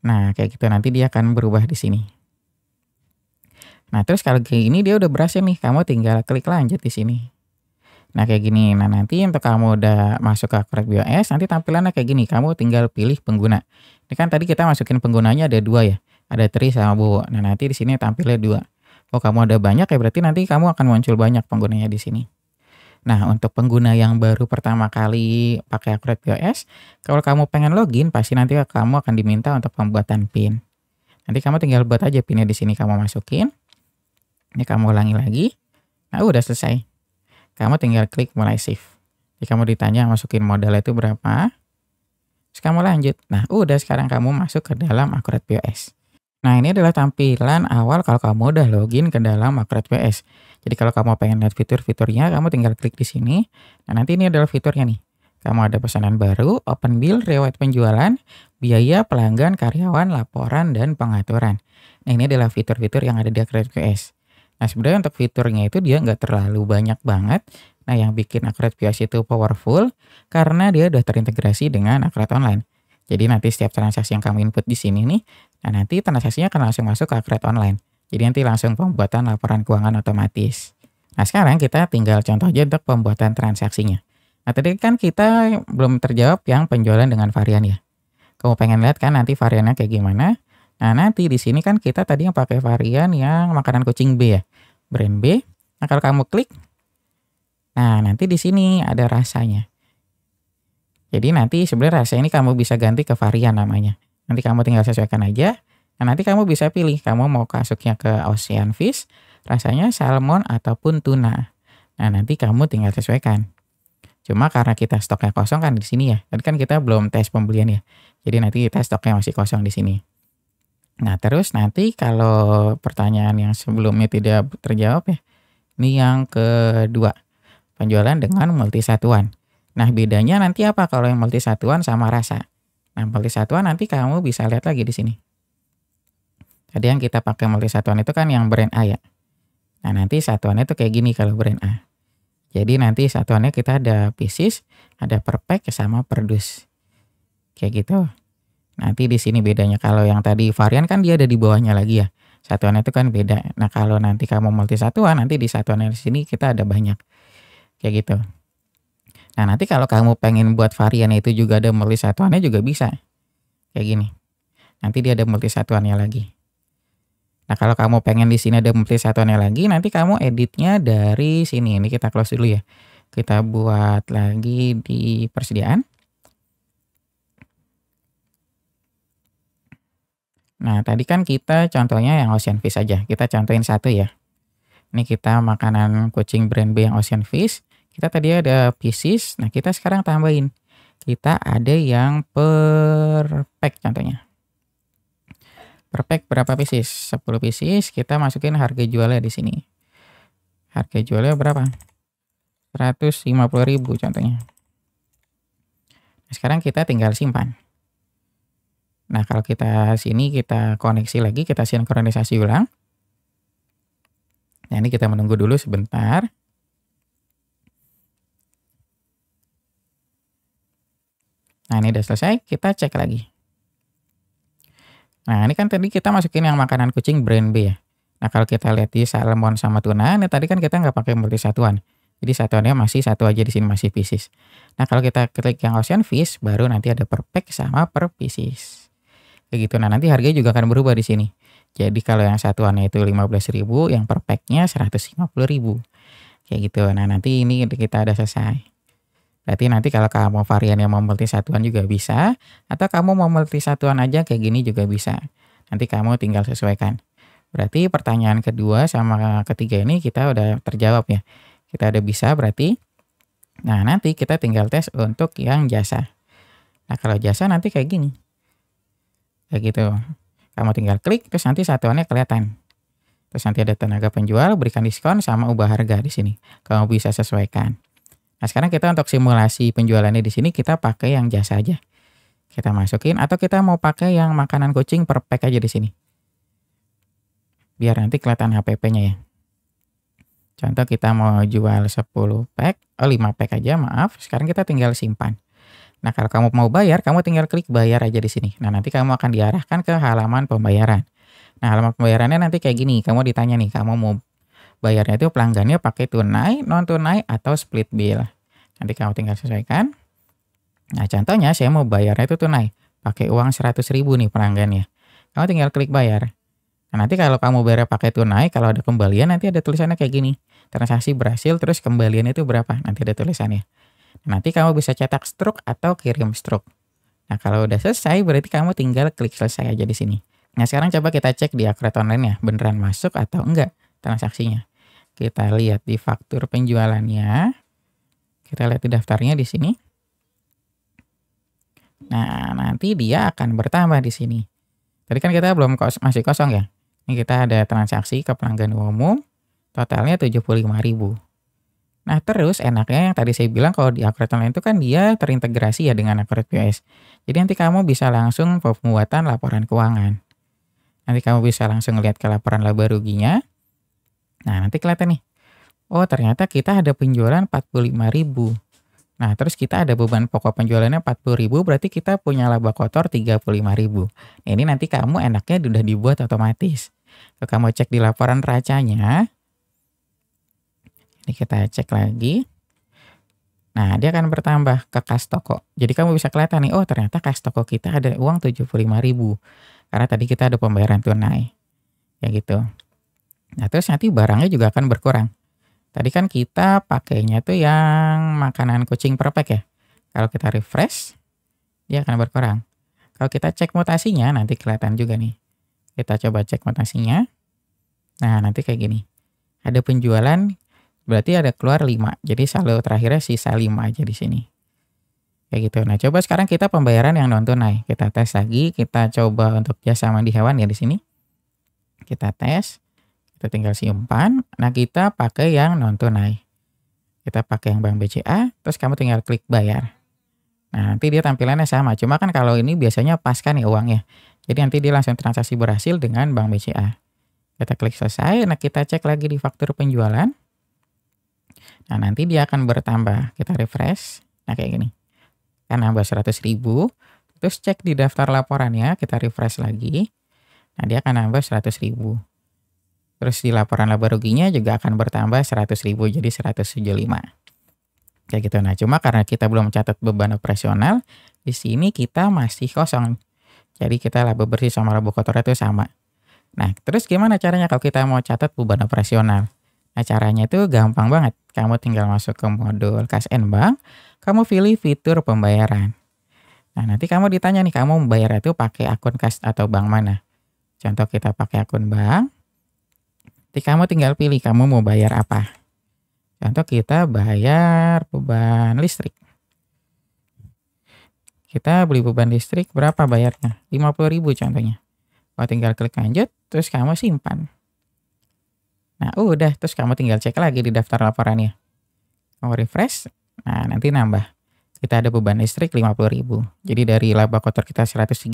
Nah, kayak gitu nanti dia akan berubah di sini. Nah, terus kalau kayak gini dia udah berhasil nih, kamu tinggal klik lanjut di sini. Nah, kayak gini. Nah, nanti untuk kamu udah masuk ke Accurate POS, nanti tampilannya kayak gini, kamu tinggal pilih pengguna. Ini kan tadi kita masukin penggunanya ada 2 ya, ada Tri sama Bowo. Nah, nanti di sini tampilnya 2. Oh, kamu ada banyak ya, berarti nanti kamu akan muncul banyak penggunanya di sini. Nah, untuk pengguna yang baru pertama kali pakai Accurate POS, kalau kamu pengen login, pasti nanti kamu akan diminta untuk pembuatan PIN. Nanti kamu tinggal buat aja PIN-nya di sini kamu masukin. Ini kamu ulangi lagi. Nah, udah selesai. Kamu tinggal klik mulai save. Jadi kamu ditanya masukin modal itu berapa. Terus kamu lanjut. Nah, udah sekarang kamu masuk ke dalam Accurate POS. Nah, ini adalah tampilan awal kalau kamu udah login ke dalam Accurate POS. Jadi kalau kamu pengen lihat fitur-fiturnya, kamu tinggal klik di sini. Nah, nanti ini adalah fiturnya nih. Kamu ada pesanan baru, open bill, riwayat penjualan, biaya, pelanggan, karyawan, laporan, dan pengaturan. Nah, ini adalah fitur-fitur yang ada di Accurate POS. Nah, sebenarnya untuk fiturnya itu dia nggak terlalu banyak banget. Nah, yang bikin Accurate POS itu powerful karena dia udah terintegrasi dengan Accurate Online. Jadi nanti setiap transaksi yang kamu input di sini nih, nah nanti transaksinya akan langsung masuk ke Accurate Online. Jadi nanti langsung pembuatan laporan keuangan otomatis. Nah, sekarang kita tinggal contoh aja untuk pembuatan transaksinya. Nah, tadi kan kita belum terjawab yang penjualan dengan varian ya. Kamu pengen lihat kan nanti variannya kayak gimana? Nah, nanti di sini kan kita tadi yang pakai varian yang makanan kucing B ya, brand B. Nah, kalau kamu klik, nah nanti di sini ada rasanya. Jadi nanti sebenarnya rasa ini kamu bisa ganti ke varian namanya. Nanti kamu tinggal sesuaikan aja. Nah, nanti kamu bisa pilih kamu mau masuknya ke Ocean Fish, rasanya salmon ataupun tuna. Nah, nanti kamu tinggal sesuaikan. Cuma karena kita stoknya kosong kan di sini ya. Tadi kan kita belum tes pembelian ya. Jadi nanti kita stoknya masih kosong di sini. Nah, terus nanti kalau pertanyaan yang sebelumnya tidak terjawab ya. Ini yang kedua. Penjualan dengan multisatuan. Nah, bedanya nanti apa kalau yang multisatuan sama rasa? Nah, multisatuan nanti kamu bisa lihat lagi di sini. Tadi yang kita pakai multisatuan itu kan yang brand A ya. Nah, nanti satuannya itu kayak gini kalau brand A. Jadi nanti satuannya kita ada pieces, ada per pack sama per dus. Kayak gitu. Nanti di sini bedanya kalau yang tadi varian kan dia ada di bawahnya lagi ya. Satuannya itu kan beda. Nah, kalau nanti kamu multisatuan, nanti di satuannya di sini kita ada banyak. Kayak gitu. Nah, nanti kalau kamu pengen buat varian itu juga ada multisatuannya juga bisa. Kayak gini. Nanti dia ada multisatuannya lagi. Nah, kalau kamu pengen di sini ada multisatuannya lagi, nanti kamu editnya dari sini. Ini kita close dulu ya. Kita buat lagi di persediaan. Nah, tadi kan kita contohnya yang Ocean Fish aja. Kita contohin satu ya. Ini kita makanan kucing brand B yang Ocean Fish. Kita tadi ada pieces, nah kita sekarang tambahin. Kita ada yang per pack contohnya. Per pack berapa pieces? 10 pieces, kita masukin harga jualnya di sini. Harga jualnya berapa? 150.000 contohnya. Nah, sekarang kita tinggal simpan. Nah, kalau kita sini kita koneksi lagi, kita sinkronisasi ulang. Nah, ini kita menunggu dulu sebentar. Nah, ini udah selesai, kita cek lagi. Nah, ini kan tadi kita masukin yang makanan kucing brand B ya. Nah, kalau kita lihat di salmon sama tuna, ini tadi kan kita nggak pakai multisatuan. Jadi satuannya masih satu aja di sini, masih pieces. Nah, kalau kita klik yang ocean fish, baru nanti ada per pack sama per pieces. Kayak gitu. Nah, nanti harganya juga akan berubah di sini. Jadi kalau yang satuannya itu 15.000, yang per pack-nya 150.000. Kayak gitu. Nah, nanti ini kita udah selesai. Berarti nanti kalau kamu varian yang mau multisatuan juga bisa, atau kamu mau multisatuan aja kayak gini juga bisa. Nanti kamu tinggal sesuaikan. Berarti pertanyaan kedua sama ketiga ini kita udah terjawab ya. Kita udah bisa berarti. Nah, nanti kita tinggal tes untuk yang jasa. Nah, kalau jasa nanti kayak gini. Kayak gitu. Kamu tinggal klik, terus nanti satuannya kelihatan. Terus nanti ada tenaga penjual, berikan diskon, sama ubah harga di sini. Kamu bisa sesuaikan. Nah, sekarang kita untuk simulasi penjualannya di sini kita pakai yang jasa aja. Kita masukin, atau kita mau pakai yang makanan kucing per pack aja di sini. Biar nanti kelihatan HPP-nya ya. Contoh kita mau jual 10 pack, 5 pack aja, maaf. Sekarang kita tinggal simpan. Nah, kalau kamu mau bayar, kamu tinggal klik bayar aja di sini. Nah, nanti kamu akan diarahkan ke halaman pembayaran. Nah, halaman pembayarannya nanti kayak gini. Kamu ditanya nih, kamu mau bayarnya itu pelanggannya pakai tunai, non tunai, atau split bill. Nanti kamu tinggal sesuaikan. Nah, contohnya saya mau bayarnya itu tunai. Pakai uang 100.000 nih pelanggannya. Kamu tinggal klik bayar. Nah, nanti kalau kamu bayar pakai tunai, kalau ada kembalian nanti ada tulisannya kayak gini. Transaksi berhasil, terus kembalian itu berapa? Nanti ada tulisannya. Nanti kamu bisa cetak struk atau kirim struk. Nah, kalau udah selesai berarti kamu tinggal klik selesai aja di sini. Nah, sekarang coba kita cek di Akurat Online ya, beneran masuk atau enggak transaksinya. Kita lihat di faktur penjualannya. Kita lihat di daftarnya di sini. Nah, nanti dia akan bertambah di sini. Tadi kan kita belum masih kosong ya. Ini kita ada transaksi ke pelanggan umum, totalnya 75.000. Nah, terus enaknya yang tadi saya bilang kalau di Akurat Online itu kan dia terintegrasi ya dengan Akurat POS. Jadi nanti kamu bisa langsung pembuatan laporan keuangan. Nanti kamu bisa langsung lihat ke laporan laba ruginya. Nah, nanti kelihatan nih. Oh, ternyata kita ada penjualan 45.000. Nah, terus kita ada beban pokok penjualannya 40.000, berarti kita punya laba kotor 35.000. Nah, ini nanti kamu enaknya udah dibuat otomatis. Kalau kamu cek di laporan racanya, ini kita cek lagi. Nah, dia akan bertambah ke kas toko. Jadi kamu bisa kelihatan nih, oh ternyata kas toko kita ada uang 75.000. Karena tadi kita ada pembayaran tunai. Ya gitu. Nah, terus nanti barangnya juga akan berkurang. Tadi kan kita pakainya tuh yang makanan kucing per pack ya. Kalau kita refresh, dia akan berkurang. Kalau kita cek mutasinya, nanti kelihatan juga nih. Kita coba cek mutasinya. Nah, nanti kayak gini. Ada penjualan, berarti ada keluar 5. Jadi saldo terakhirnya sisa 5 aja di sini. Kayak gitu. Nah, coba sekarang kita pembayaran yang non tunai. Kita tes lagi, kita coba untuk jasa mandi hewan ya di sini. Kita tes. Kita tinggal simpan. Nah, kita pakai yang non tunai. Kita pakai yang Bank BCA, terus kamu tinggal klik bayar. Nah, nanti dia tampilannya sama. Cuma kan kalau ini biasanya pas kan ya uangnya. Jadi nanti dia langsung transaksi berhasil dengan Bank BCA. Kita klik selesai. Nah, kita cek lagi di faktur penjualan. Nah, nanti dia akan bertambah. Kita refresh. Nah, kayak gini. Kan nambah 100.000. Terus cek di daftar laporannya. Kita refresh lagi. Nah, dia akan nambah 100.000. Terus di laporan laba ruginya juga akan bertambah 100.000 jadi 175. Kayak gitu. Nah, cuma karena kita belum catat beban operasional, di sini kita masih kosong. Jadi kita laba bersih sama laba kotor itu sama. Nah, terus gimana caranya kalau kita mau catat beban operasional? Nah, caranya itu gampang banget. Kamu tinggal masuk ke modul Kas and Bank, kamu pilih fitur pembayaran. Nah, nanti kamu ditanya nih, kamu membayar itu pakai akun kas atau bank mana? Contoh kita pakai akun bank. Nanti kamu tinggal pilih kamu mau bayar apa. Contoh kita bayar beban listrik. Kita beli beban listrik berapa bayarnya? 50.000 contohnya. Oh, tinggal klik lanjut, terus kamu simpan. Nah, udah, terus kamu tinggal cek lagi di daftar laporannya. Kamu refresh, nah nanti nambah. kita ada beban listrik 50.000. Jadi dari laba kotor kita 135,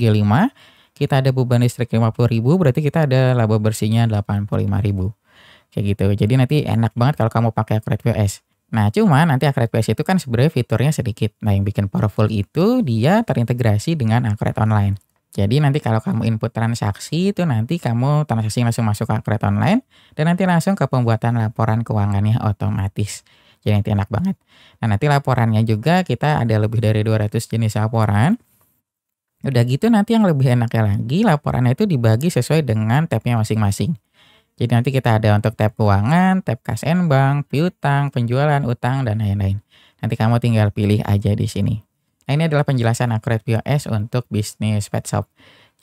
kita ada beban listrik 50.000, berarti kita ada laba bersihnya 85.000. Kayak gitu. Jadi nanti enak banget kalau kamu pakai Accurate POS. Nah, cuma nanti Accurate POS itu kan sebenarnya fiturnya sedikit. Nah, yang bikin powerful itu dia terintegrasi dengan Accurate Online. Jadi nanti kalau kamu input transaksi itu nanti kamu transaksi langsung masuk ke Accurate Online dan nanti langsung ke pembuatan laporan keuangannya otomatis. Jadi nanti enak banget. Nah, nanti laporannya juga kita ada lebih dari 200 jenis laporan. Udah gitu nanti yang lebih enaknya lagi laporannya itu dibagi sesuai dengan tabnya masing-masing. Jadi nanti kita ada untuk tab keuangan, tab kas and bank, piutang, penjualan, utang, dan lain-lain. Nanti kamu tinggal pilih aja di sini. Nah, ini adalah penjelasan Accurate POS untuk bisnis pet shop.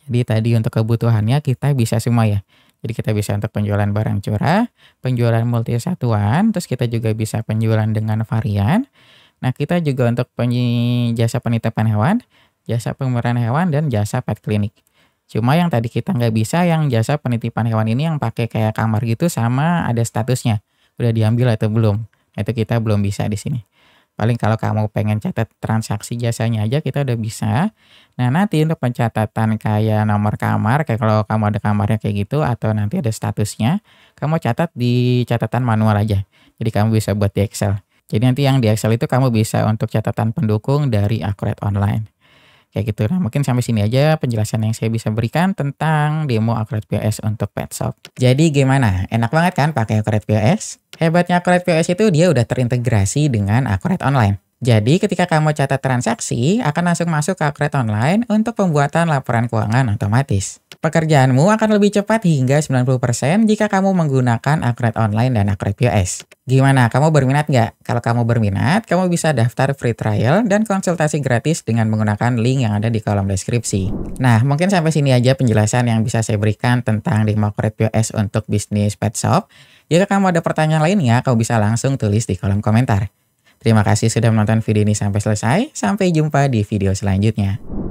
Jadi tadi untuk kebutuhannya kita bisa semua ya. Jadi kita bisa untuk penjualan barang curah, penjualan multisatuan, terus kita juga bisa penjualan dengan varian. Nah, kita juga untuk jasa penitipan hewan, jasa pemeliharaan hewan, dan jasa pet clinic. Cuma yang tadi kita nggak bisa yang jasa penitipan hewan ini yang pakai kayak kamar gitu sama ada statusnya. Udah diambil atau belum? Nah, itu kita belum bisa di sini. Paling kalau kamu pengen catat transaksi jasanya aja kita udah bisa. Nah, nanti untuk pencatatan kayak nomor kamar, kayak kalau kamu ada kamarnya kayak gitu atau nanti ada statusnya, kamu catat di catatan manual aja. Jadi kamu bisa buat di Excel. Jadi nanti yang di Excel itu kamu bisa untuk catatan pendukung dari Accurate Online. Kayak gitu. Nah, mungkin sampai sini aja penjelasan yang saya bisa berikan tentang demo Accurate POS untuk pet shop. Jadi gimana? Enak banget kan pakai Accurate POS? Hebatnya Accurate POS itu dia udah terintegrasi dengan Accurate Online. Jadi ketika kamu catat transaksi, akan langsung masuk ke Accurate Online untuk pembuatan laporan keuangan otomatis. Pekerjaanmu akan lebih cepat hingga 90% jika kamu menggunakan Accurate Online dan Accurate POS. Gimana? Kamu berminat nggak? Kalau kamu berminat, kamu bisa daftar free trial dan konsultasi gratis dengan menggunakan link yang ada di kolom deskripsi. Nah, mungkin sampai sini aja penjelasan yang bisa saya berikan tentang demo Accurate POS untuk bisnis pet shop. Jika kamu ada pertanyaan lainnya, kamu bisa langsung tulis di kolom komentar. Terima kasih sudah menonton video ini sampai selesai. Sampai jumpa di video selanjutnya.